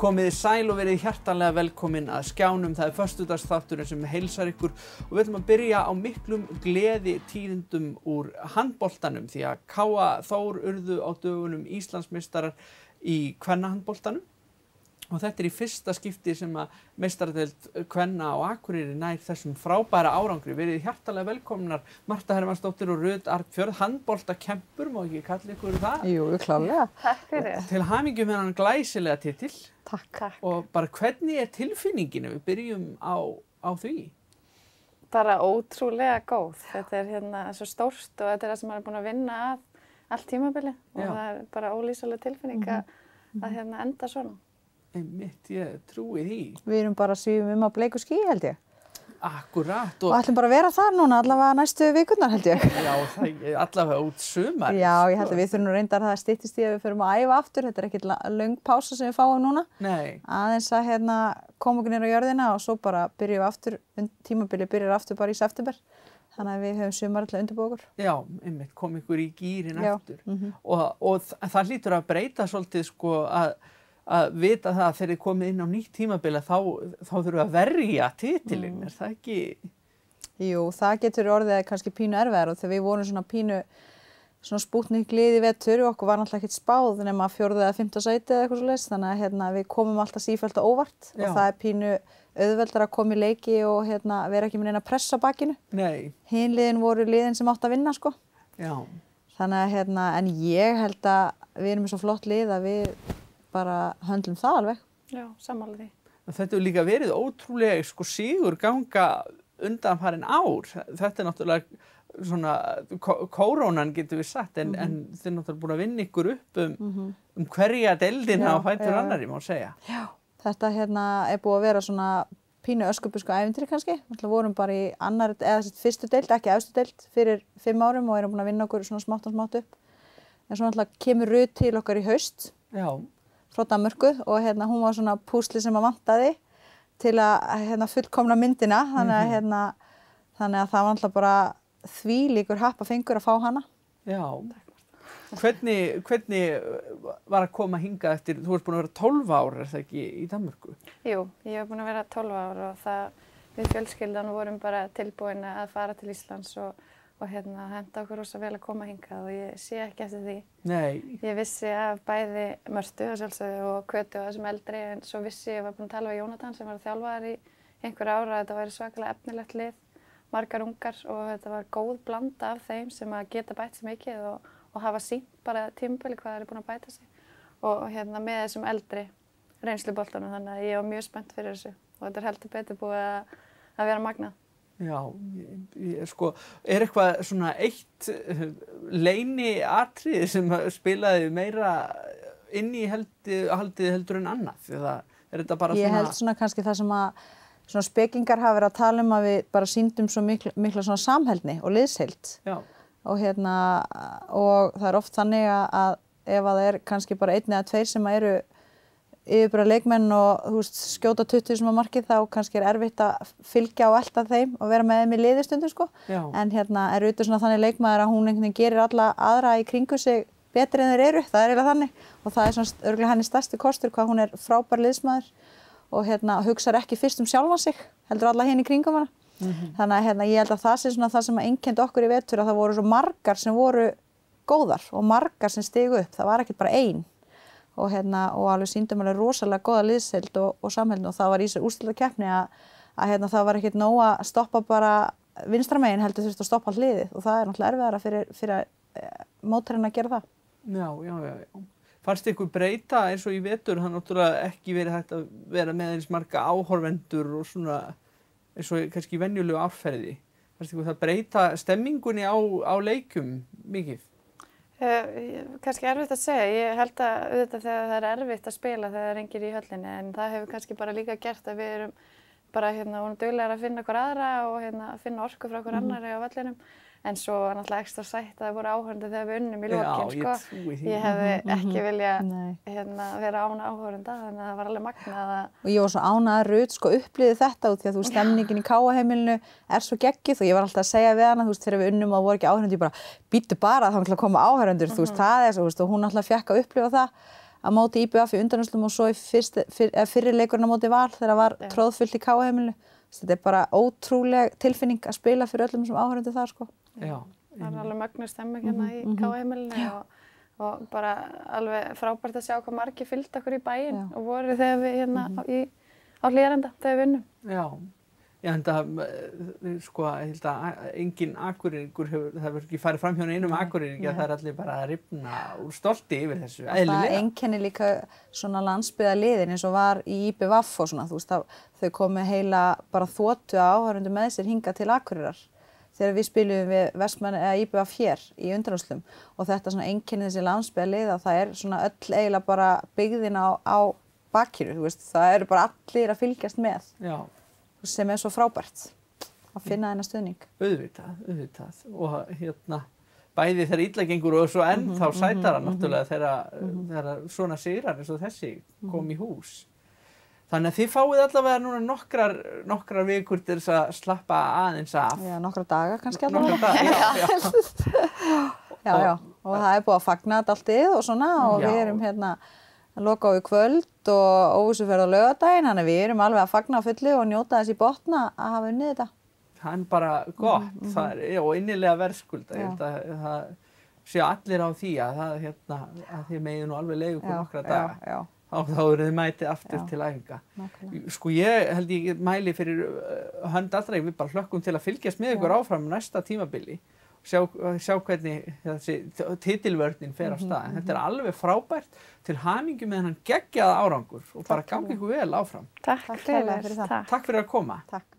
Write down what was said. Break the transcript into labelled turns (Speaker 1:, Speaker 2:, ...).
Speaker 1: Komið þið sæl og verið hjartanlega velkomin að Skjánum. Það föstudagsþátturinn sem heilsar ykkur og við ætlum að byrja á miklum gleðitíðindum úr handboltanum því að K.A. Þór urðu á dögunum Íslandsmeistarar í kvennahandboltanum og þetta í fyrsta skipti sem að meistaradeild kvenna á Akureyri nær þessum frábæra árangri. Verið hjartanlega velkomnar Marta Hermannsdóttir og Rut Arnfjörð, handboltakempur, má ekki kalla ykkur það?
Speaker 2: Jú, klárlega.
Speaker 3: Takk fyrir.
Speaker 1: Til hamingju með hann glæsilega titill.
Speaker 2: Takk.
Speaker 1: Og bara hvernig tilfinningin ef við byrjum á því?
Speaker 3: Bara ótrúlega góð. Þetta svo stórt og þetta það sem maður er búin að vinna að allt tímabilið og það bara ólýsaleg tilfinning að enda svona.
Speaker 1: Einmitt, ég trúi því.
Speaker 2: Við erum bara svífum á bleiku ský, held ég.
Speaker 1: Akkurat.
Speaker 2: Og ætlum bara að vera þar núna allavega næstu vikurnar, held ég.
Speaker 1: Já, allavega út sumar.
Speaker 2: Já, ég held að við þurfum reyndar það styttist í að við förum að æfa aftur. Þetta ekkert löng pása sem við fáum núna.
Speaker 1: Nei.
Speaker 2: Aðeins að koma okkur niður á jörðina og svo bara byrjum við aftur, tímabilið byrjar aftur bara í september. Þannig að við höfum sumar til að undirbúa okkur.
Speaker 1: Já, einmitt, kom ykkur í gírinn aftur. Og það hlýtur að breyta svolítið að vita það að þegar þið komið inn á nýtt tímabil þá þurfum við að verja titilinn, er það ekki?
Speaker 2: Jú, það getur orðið kannski pínu erfiðar og þegar við vorum svona pínu Spútnik lið í vetur og okkur var náttúrulega ekkert spáð nema 4. eða 5. sæti eða eitthvað svoleiðis, þannig að við komum alltaf sífellt á óvart og það pínu auðveldar að koma í leiki og vera ekki með neina press á bakinu.
Speaker 1: Nei.
Speaker 2: Hin liðin voru liðin sem átt að vinna, sko.
Speaker 1: Já.
Speaker 2: Þannig að en ég held að við erum með svo flott lið að við bara höndlum það alveg.
Speaker 3: Já, sammála því.
Speaker 1: Þetta hefur líka verið ótrúlega sigur ganga undanfarin ár. Þetta náttúrulega svona kórónan getur við sagt en þið náttúrulega búin að vinna ykkur upp um hverja deildina á fætur annarri, má segja.
Speaker 2: Já, þetta búið að vera svona pínu öskubusku ævintýri kannski. Við vorum bara í annar, eða fyrstu deild, ekki efstu deild fyrir 5 árum og erum búin að vinna okkur svona smátt og smátt upp. En svo náttúrulega kemur Rut til okkar í haust.
Speaker 1: Já.
Speaker 2: Frá Danmörku og hún var svona púsli sem að vantaði til að fullkomna myndina þannig að það var alltaf bara þvílíkur happafengur að fá hana.
Speaker 1: Já. Hvernig var að koma hingað eftir, þú ert búin að vera 12 ár, er það ekki, í Danmörku?
Speaker 3: Jú, ég hef búin að vera 12 ár og við fjölskyldan vorum bara tilbúin að fara til Íslands og henda okkur rosa vel að koma hingað og ég sé ekki eftir því.
Speaker 1: Nei.
Speaker 3: Ég vissi af bæði Mörtu að sjálfsögðu og Kötu og þessum eldri en svo vissi ég var búin að tala við Jónatan sem var þjálfaður í einhver ára að þetta væri svakalega efnilegt lið, margar ungar og þetta var góð blanda af þeim sem að geta bætt sig mikið og hafa sýnt bara tímabili hvað þeir eru búin að bæta sig og með þessum eldri reynsluboltanum þannig að ég var mjög spennt fyrir þessu og þetta heldur betur búið að vera magnað.
Speaker 1: Já, er eitthvað svona eitt leyniatriði sem spilaði meira inn í haldið heldur en annað? Eða er þetta bara
Speaker 2: Ég held svona kannski það sem að svona spekingar hafa verið að tala að við bara sýndum svo mikla svona samheldni og liðsheild. Já. Og og það er oft þannig að ef það er kannski bara 1 eða 2 sem eru yfirbúra leikmenn og skjóta 20 sem að markið þá kannski er erfitt að fylgja og elta þeim og vera með þeim í liði stundum sko. Já. En er Rutur svona þannig leikmaður að hún einhvern veginn gerir alla aðra í kringu sig betri en þeir eru, það er eiginlega þannig og það er svona örugglega henni stærsti kostur hvað hún er frábær liðsmaður og hugsar ekki fyrst sjálfan sig, heldur alla hinn í kringum hana. Þannig að ég held að það sé svona það sem einkenndi okkur í vetur að það voru svo margar sem voru góðar og margar sem stigu upp, það var ekki bara ein. Og alveg sýndum alveg rosalega góða liðsheild og samheldni og það var í þessu úrslitakeppni að það var ekkert nóg að stoppa bara vinstra megin heldur þurfti að stoppa allt liðið og það er náttúrulega erfiðara fyrir mótherinn að gera það.
Speaker 1: Já. Fannst ykkur breyta eins og í vetur, það náttúrulega ekki verið hægt að vera með eins marga áhorfendur og svona eins og kannski venjulegu árferði. Fannst ykkur það breyta stemmingunni á leikjum mikið?
Speaker 3: Kannski erfitt að segja. Ég held að auðvitað þegar það er erfitt að spila þegar það er engir í höllinni en það hefur kannski bara líka gert að við erum bara vorum duglegar að finna okkur aðra og finna orku frá okkur annarri á vellinum en svo var náttúrulega ekstra sætt að það voru áhorfendur þegar við unnum í lokin sko. Ég hefði ekki vilja vera án áhorfenda þannig að það var alveg magnað
Speaker 2: og ég var svo ánægð að Rut upplifði þetta út því að stemningin í K.A.-heimilinu er svo geggjuð og ég var alltaf að segja við hana þegar við unnum og voru ekki áhorfendur ég bara bíddu bara þá ætla að koma áhorfendur það er svo og hún alltaf fékk að upplifa það að móti IBF í undanúrslitum og svo í fyrri leikurinn á móti Val þegar var tróðfullt í KA-heimilinu. Þetta bara ótrúleg tilfinning að spila fyrir öllum sem áhorfendur þar sko.
Speaker 1: Já.
Speaker 3: Það alveg mögnuð stemming hérna í KA-heimilinu og bara alveg frábært að sjá hvað margir fylgdu okkur í bæinn og voru þegar við hérna á Hlíðarenda þegar við unnum.
Speaker 1: Já. Já, en það, sko, ég held að engin Akureyringur það hefur ekki farið fram hjá einum Akureyringi að það allir bara að rifna úr stolti yfir þessu, eðlilega.
Speaker 2: Það einkennir líka svona landsbyggðarliðin eins og var í IBVF og svona, þú veist, þau komu heila bara þotu áhorfendur með sér hingað til Akureyrar þegar við spilum við Vestmann eða IBVF hér í undanúrslitum og þetta svona einkennir þessi landsbyggðarlið að það svona öll eiginlega bara byggðin á bakinu, þú veist, það eru bara allir að fylgjast með. Já. Sem svo frábært að finna þennan stuðning.
Speaker 1: Auðvitað. Og hérna, bæði þegar illa gengur og svo ennþá sætara náttúrulega þegar svona sigrar eins og þessi kom í hús. Þannig að þið fáið allavega núna nokkrar vikur til þess að slappa aðeins af.
Speaker 2: Já, nokkra daga kannski allavega.
Speaker 1: Nokkra daga,
Speaker 2: já. Og það er búið að fagna þetta alltið og svona og við erum hérna að loka á í kvöld og óvissuferð á laugardaginn, þannig við erum alveg að fagna á fullu og njóta þess í botna að hafa unnið þetta.
Speaker 1: Það er bara gott, það er og innilega verðskulda. Ég held að það sé allir á því að að þið megið nú alveg leiða ykkur nokkra daga. Þá eru þið mætið aftur til æfinga. Sko ég held ég mæli fyrir hönd allra, við bara hlökkum til að fylgjast með ykkur áfram næsta tímabili. Sjá hvernig þessi titilvörnin fer af stað. Þetta er alveg frábært til hamingju með þennan geggjaða árangur og bara gangi ykkur vel áfram.
Speaker 3: Takk fyrir það.
Speaker 1: Takk fyrir að koma.
Speaker 2: Takk.